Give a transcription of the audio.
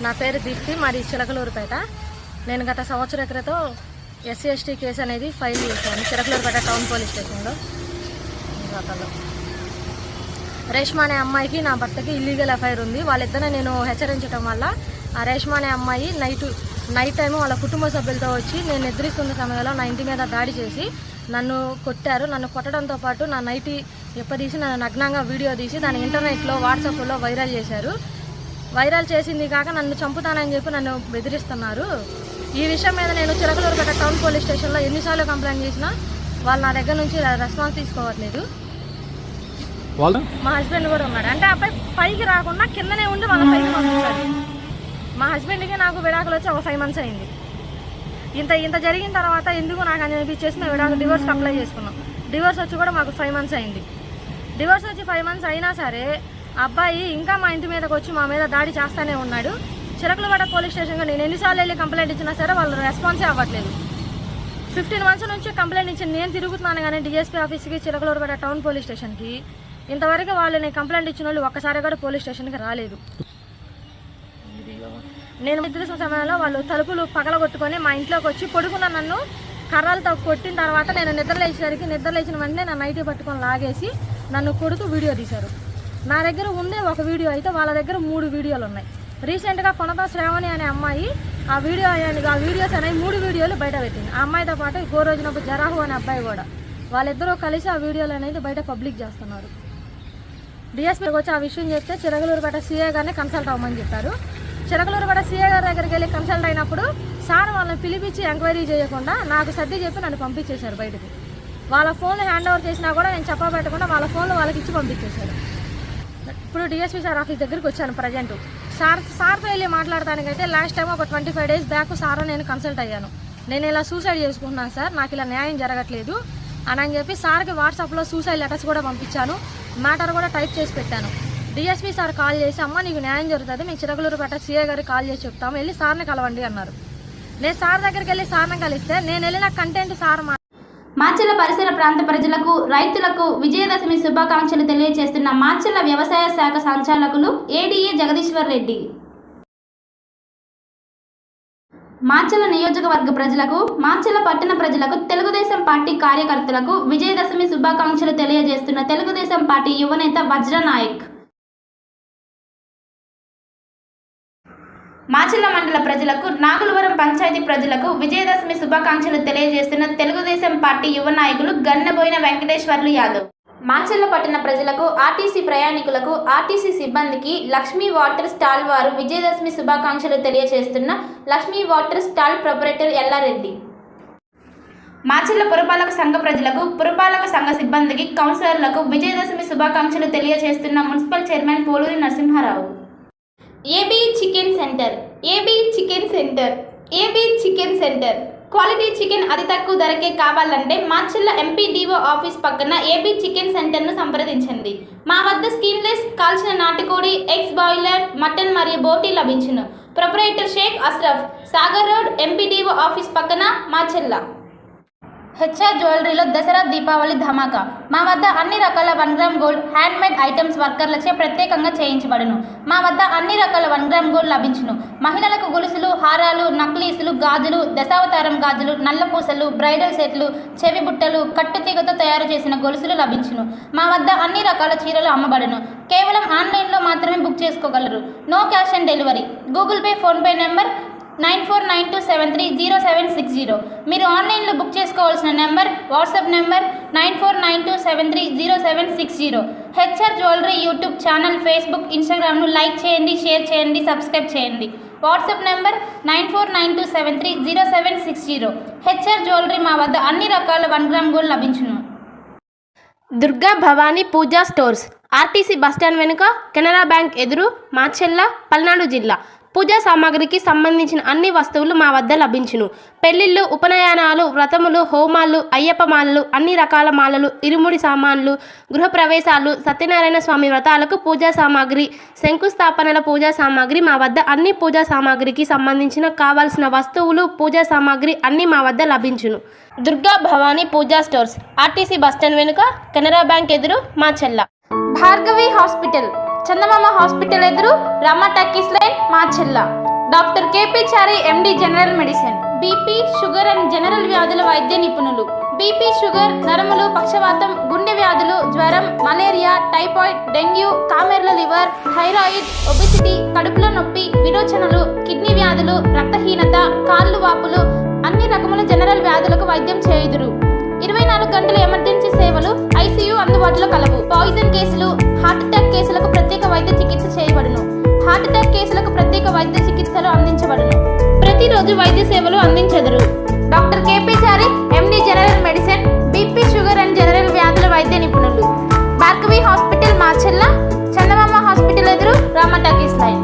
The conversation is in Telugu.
నా పేరు దీప్తి, మాది చిలకలూరుపేట. నేను గత సంవత్సరం క్రితం ఎస్సీ ఎస్టీ కేసు అనేది ఫైల్ చేశాను చిలకలూరుపేట టౌన్ పోలీస్ స్టేషన్లో. రేష్మా అనే అమ్మాయికి నా భర్తకి ఇల్లీగల్ ఎఫ్ఐఆర్ ఉంది. వాళ్ళిద్దరిని నేను హెచ్చరించడం వల్ల ఆ రేష్మా అనే అమ్మాయి నైట్ టైం వాళ్ళ కుటుంబ సభ్యులతో వచ్చి నేను నిద్రిస్తున్న సమయంలో నా ఇంటి మీద దాడి చేసి నన్ను కొట్టారు. నన్ను కొట్టడంతో పాటు నా నైటీ ఎప్పదీసి నన్ను నగ్నంగా వీడియో తీసి దాన్ని ఇంటర్నెట్లో వాట్సాప్లో వైరల్ చేశారు. వైరల్ చేసింది కాక నన్ను చంపుతానని చెప్పి నన్ను బెదిరిస్తున్నారు. ఈ విషయం మీద నేను చిలకలూరుపేట టౌన్ పోలీస్ స్టేషన్లో ఎన్నిసార్లు కంప్లైంట్ చేసినా వాళ్ళు నా దగ్గర నుంచి రెస్పాన్స్ తీసుకోవట్లేదు. మా హస్బెండ్ కూడా ఉన్నాడు. అంటే అబ్బాయి పైకి రాకుండా కిందనే ఉండి వాళ్ళ పైకి పంపించారు. మా హస్బెండ్కి నాకు విడాకులు వచ్చి ఒక 5 months అయింది. ఇంత జరిగిన తర్వాత ఎందుకు నాకు అని అనిపించేసి మేము డివోర్స్కి అప్లై చేసుకున్నాం. డివోర్స్ వచ్చి కూడా మాకు 5 months అయింది. డివోర్స్ వచ్చి 5 months అయినా సరే అబ్బాయి ఇంకా మా ఇంటి మీదకి వచ్చి మా మీద దాడి చేస్తూనే ఉన్నాడు. చిలకలూరుపేట పోలీస్ స్టేషన్గా నేను ఎన్నిసార్లు వెళ్ళి కంప్లైంట్ ఇచ్చినా సరే వాళ్ళు రెస్పాన్సే అవ్వట్లేదు. 15 months నుంచి కంప్లైంట్ ఇచ్చి నేను తిరుగుతున్నాను కానీ డిఎస్పీ ఆఫీస్కి చిలకలూరుపేట టౌన్ పోలీస్ స్టేషన్కి ఇంతవరకు వాళ్ళు నేను కంప్లైంట్ ఇచ్చిన వాళ్ళు ఒక్కసారి కూడా పోలీస్ స్టేషన్కి రాలేదు. నేను నిద్రిస్తున్న సమయంలో వాళ్ళు తలుపులు పగలగొట్టుకొని మా ఇంట్లోకి వచ్చి పొడుకున్న నన్ను కర్రలతో కొట్టిన తర్వాత నేను నిద్రలేచిన వెంటనే నా నైటీ పట్టుకొని లాగేసి నన్ను కొడుతూ వీడియో తీశారు. నా దగ్గర ఉండే ఒక వీడియో అయితే వాళ్ళ దగ్గర 3 వీడియోలు ఉన్నాయి. రీసెంట్గా కొనత శ్రావణి అనే అమ్మాయి ఆ వీడియోస్ అనేవి 3 వీడియోలు బయట పెట్టింది. ఆ అమ్మాయితో పాటు గోరోజునప్పుడు జరాహు అనే అబ్బాయి కూడా వాళ్ళిద్దరూ కలిసి ఆ వీడియోలు అనేది బయట పబ్లిక్ చేస్తున్నారు. డిఎస్పీకి వచ్చి ఆ విషయం చెప్తే చిలకలూరుపేట సీఏ గారిని కన్సల్ట్ అవ్వమని చెప్పారు. చిలకలూరుపేట సీఏ గారి దగ్గరికి వెళ్ళి కన్సల్ట్ అయినప్పుడు సార్ వాళ్ళని పిలిపించి ఎంక్వైరీ చేయకుండా నాకు సర్ది చెప్పి నన్ను పంపించేశారు బయటకు. వాళ్ళ ఫోన్లు హ్యాండ్ ఓవర్ చేసినా కూడా నేను చెప్పబెట్టకుండా వాళ్ళ ఫోన్లు వాళ్ళకి ఇచ్చి పంపించేశారు. ఇప్పుడు డిఎస్పీ సార్ ఆఫీస్ దగ్గరికి వచ్చాను ప్రజెంట్. సార్తో వెళ్ళి మాట్లాడటానికైతే లాస్ట్ టైం ఒక 25 days బ్యాక్ సార్ నేను కన్సల్ట్ అయ్యాను. నేను ఇలా సూసైడ్ చేసుకుంటున్నాను సార్, నాకు ఇలా న్యాయం జరగట్లేదు అని చెప్పి సార్కి వాట్సాప్లో సూసైడ్ లెటర్స్ కూడా పంపించాను. మ్యాటర్ కూడా టైప్ చేసి పెట్టాను. డిఎస్పీ సార్ కాల్ చేసి అమ్మ నీకు న్యాయం జరుగుతుంది, మేము చిలకలూరుపేట సీఏ గారికి కాల్ చేసి చెప్తాము, వెళ్ళి సార్ని కలవండి అన్నారు. నేను సార్ దగ్గరికి వెళ్ళి సార్ని కలిస్తే నేను వెళ్ళిన కంటెంట్ సార్ మాచెల్ల పరిసర ప్రాంత ప్రజలకు, రైతులకు విజయదశమి శుభాకాంక్షలు తెలియజేస్తున్న మాచెల్ల వ్యవసాయ శాఖ సంచాలకులు ఏడీఏ జగదీశ్వర్ రెడ్డి. మాచెల్ల నియోజకవర్గ ప్రజలకు, మాచెల్ల పట్టణ ప్రజలకు, తెలుగుదేశం పార్టీ కార్యకర్తలకు విజయదశమి శుభాకాంక్షలు తెలియజేస్తున్న తెలుగుదేశం పార్టీ యువనేత వజ్రనాయక్. మాచెల్ల మండల ప్రజలకు, నాగులవరం పంచాయతీ ప్రజలకు విజయదశమి శుభాకాంక్షలు తెలియజేస్తున్న తెలుగుదేశం పార్టీ యువ నాయకులు గన్నబోయిన వెంకటేశ్వర్లు యాదవ్. మాచెల్ల పట్టణ ప్రజలకు, ఆర్టీసీ ప్రయాణికులకు, ఆర్టీసీ సిబ్బందికి లక్ష్మీ వాటర్ స్టాల్ వారు విజయదశమి శుభాకాంక్షలు తెలియజేస్తున్న Lakshmi water stall proprietor Yellareddy. Macherla పురపాలక సంఘ ప్రజలకు, పురపాలక సంఘ సిబ్బందికి, కౌన్సిలర్లకు విజయదశమి శుభాకాంక్షలు తెలియజేస్తున్న municipal chairman Poluri Narasimharao. AB chicken centre, AB chicken centre, AB chicken centre. Quality chicken అతి తక్కువ ధరకే కావాలంటే మాచెల్ల ఎంపీడీఓ ఆఫీస్ పక్కన ఏబీ చికెన్ సెంటర్ను సంప్రదించండి. మా వద్ద స్కిన్లెస్, కాల్చిన నాటుకోడి, ఎగ్స్ బాయిలర్, మటన్ మరియు బోటీ లభించును. Proprietor Sheikh Ashraf, Sagar road, MPDO office పక్కన, మాచెల్ల. హెచ్ఆర్ జ్యువెలరీలో దసరా దీపావళి ధమాకా. మా వద్ద అన్ని రకాల 1 gram గోల్డ్ హ్యాండ్మేడ్ ఐటమ్స్ వర్కర్లచే ప్రత్యేకంగా చేయించబడును. మా వద్ద అన్ని రకాల 1 gram గోల్డ్ లభించును. మహిళలకు గొలుసులు, హారాలు, నక్లీసులు, గాజులు, దశావతారం గాజులు, నల్లపూసలు, బ్రైడల్ సెట్లు, చెవి బుట్టలు, కట్టుతీగతో తయారు చేసిన గొలుసులు లభించును. మా వద్ద అన్ని రకాల చీరలు అమ్మబడును. కేవలం ఆన్లైన్లో మాత్రమే బుక్ చేసుకోగలరు. No cash on delivery. Google Pay, PhonePe number 9492730760. మీరు ఆన్లైన్లో బుక్ చేసుకోవాల్సిన number, WhatsApp number 9492730760. HR jewellery YouTube channel, Facebook, ఇన్స్టాగ్రామ్ను లైక్ చేయండి, షేర్ చేయండి, సబ్స్క్రైబ్ చేయండి. WhatsApp number 9492730760. హెచ్ఆర్ జ్యువెలరీ మా వద్ద అన్ని రకాల 1 gram గోల్డ్ లభించును. Durga Bhavani Pooja stores, RTC bus stand వెనుక, కెనరా బ్యాంక్ ఎదురు, మాచెల్ల, పల్నాడు జిల్లా. పూజా సామాగ్రికి సంబంధించిన అన్ని వస్తువులు మా వద్ద లభించును. పెళ్లిళ్ళు, ఉపనయనాలు, వ్రతములు, హోమాలు, అయ్యప్ప మాలలు, అన్ని రకాల మాలలు, ఇరుముడి సామాన్లు, గృహప్రవేశాలు, సత్యనారాయణ స్వామి వ్రతాలకు పూజా సామాగ్రి, శంకుస్థాపనల పూజా సామాగ్రి మా వద్ద అన్ని పూజా సామాగ్రికి సంబంధించిన కావాల్సిన వస్తువులు, పూజా సామాగ్రి అన్నీ మా వద్ద లభించును. Durga Bhavani Pooja stores, RTC bus stand వెనుక, కెనరా బ్యాంక్ ఎదురు, మాచెల్ల. భార్గవి హాస్పిటల్, చందమామ హాస్పిటల్ ఎదురు, Rama talkies line, Macherla. Doctor KP Chari MD general medicine, BP, sugar and general వ్యాధుల వైద్య నిపుణులు. బీపీ, షుగర్, నరములు, పక్షవాతం, గుండె వ్యాధులు, జ్వరం, మలేరియా, టైఫాయిడ్, డెంగ్యూ, కామెర్ల లివర్, థైరాయిడ్, ఒబెసిటీ, కడుపులో నొప్పి, విరోచనలు, కిడ్నీ వ్యాధులు, రక్తహీనత, కాళ్ళు వాపులు, అన్ని రకముల జనరల్ వ్యాధులకు వైద్యం చేయుదురు. 24 గంటల ఎమర్జెన్సీ సేవలు, ఐసీయూ అందుబాటులో కలవు. పాయిజన్ కేసులు, హార్ట్ అటాక్ కేసులకు ప్రత్యేక వైద్య చికిత్స చేయబడును. హార్ట్ అటాక్ కేసులకు ప్రత్యేక వైద్య చికిత్సలు అందించబడును. ప్రతిరోజు వైద్య సేవలు అందించెదరు. Doctor KP Chari MD general medicine, BP, sugar and general వ్యాధుల వైద్య నిపుణులు. భార్గవి హాస్పిటల్, మాచెల్ల. చందమామ హాస్పిటల్ ఎదురు, రామా టాకీస్ లైన్.